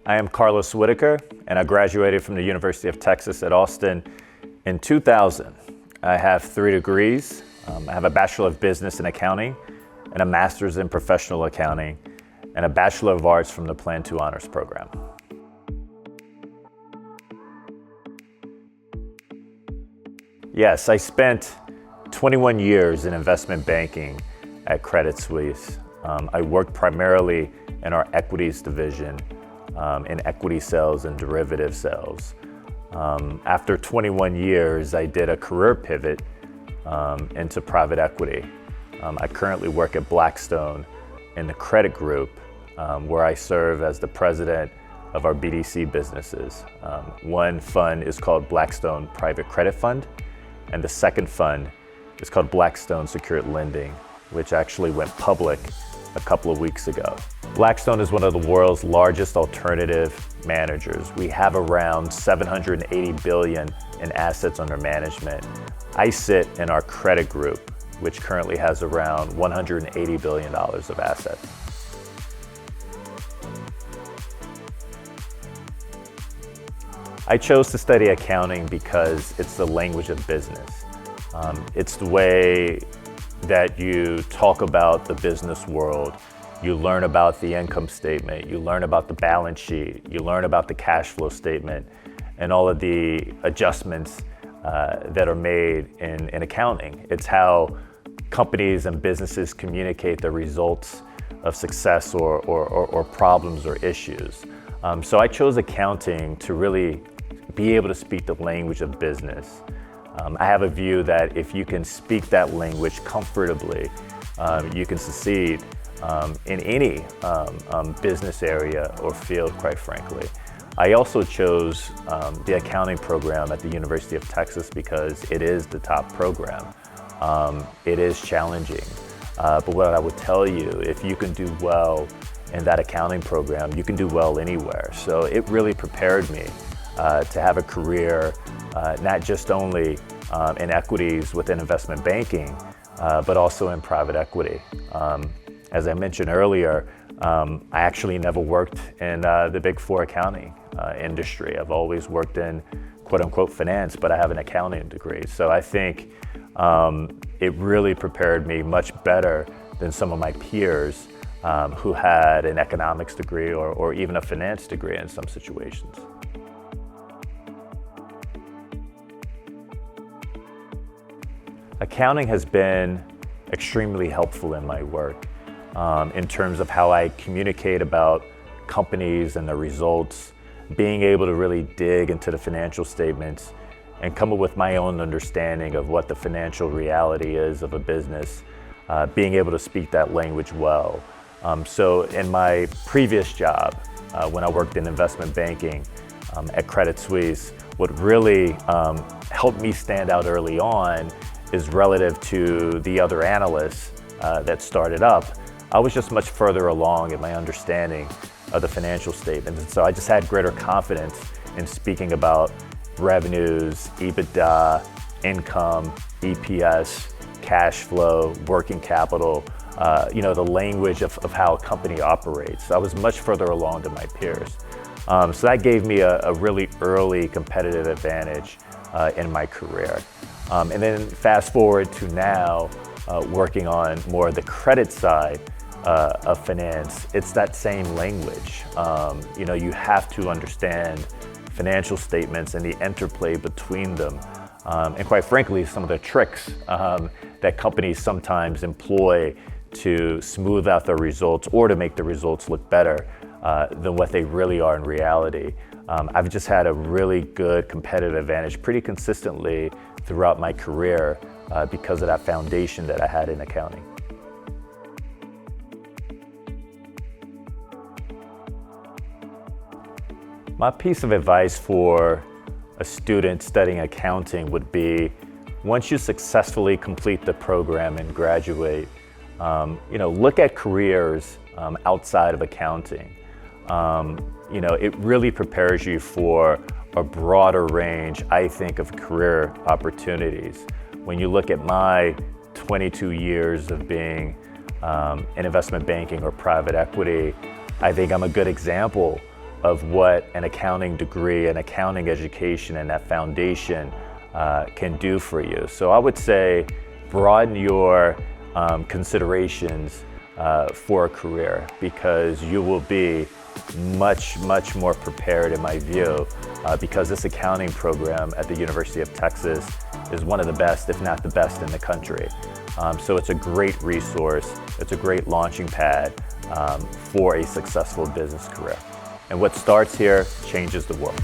I am Carlos Whitaker, and I graduated from the University of Texas at Austin in 2000. I have 3 degrees. I have a Bachelor of Business in Accounting and a Master's in Professional Accounting and a Bachelor of Arts from the Plan 2 Honors Program. Yes, I spent 21 years in investment banking at Credit Suisse. I worked primarily in our equities division, in equity sales and derivative sales. After 21 years, I did a career pivot into private equity. I currently work at Blackstone in the credit group, where I serve as the president of our BDC businesses. One fund is called Blackstone Private Credit Fund, and the second fund is called Blackstone Secured Lending, which actually went public a couple of weeks ago. Blackstone is one of the world's largest alternative managers. We have around $780 billion in assets under management. I sit in our credit group, which currently has around $180 billion of assets. I chose to study accounting because it's the language of business. It's the way that you talk about the business world. You learn about the income statement, you learn about the balance sheet, you learn about the cash flow statement, and all of the adjustments that are made in accounting. It's how companies and businesses communicate the results of success or problems or issues. So I chose accounting to really be able to speak the language of business. I have a view that if you can speak that language comfortably, you can succeed in any business area or field, quite frankly. I also chose the accounting program at the University of Texas because it is the top program. It is challenging, but what I would tell you, if you can do well in that accounting program, you can do well anywhere. So it really prepared me to have a career not just only in equities within investment banking, but also in private equity. As I mentioned earlier, I actually never worked in the Big Four accounting industry. I've always worked in quote unquote finance, but I have an accounting degree. So I think it really prepared me much better than some of my peers who had an economics degree or even a finance degree in some situations. Accounting has been extremely helpful in my work in terms of how I communicate about companies and their results, being able to really dig into the financial statements and come up with my own understanding of what the financial reality is of a business, being able to speak that language well. So in my previous job, when I worked in investment banking at Credit Suisse, what really helped me stand out early on is relative to the other analysts that started up. I was just much further along in my understanding of the financial statements. And so I just had greater confidence in speaking about revenues, EBITDA, income, EPS, cash flow, working capital, the language of how a company operates. I was much further along than my peers. So that gave me a really early competitive advantage in my career. And then fast forward to now, working on more of the credit side of finance, it's that same language. You have to understand financial statements and the interplay between them. And quite frankly, some of the tricks that companies sometimes employ to smooth out their results or to make the results look better than what they really are in reality. I've just had a really good competitive advantage pretty consistently throughout my career because of that foundation that I had in accounting. My piece of advice for a student studying accounting would be, once you successfully complete the program and graduate, look at careers outside of accounting. It really prepares you for a broader range, I think, of career opportunities. When you look at my 22 years of being in investment banking or private equity, I think I'm a good example of what an accounting degree, an accounting education, and that foundation can do for you. So I would say broaden your considerations for a career, because you will be much more prepared, in my view, because this accounting program at the University of Texas is one of the best, if not the best, in the country. So it's a great resource, it's a great launching pad for a successful business career. And what starts here changes the world.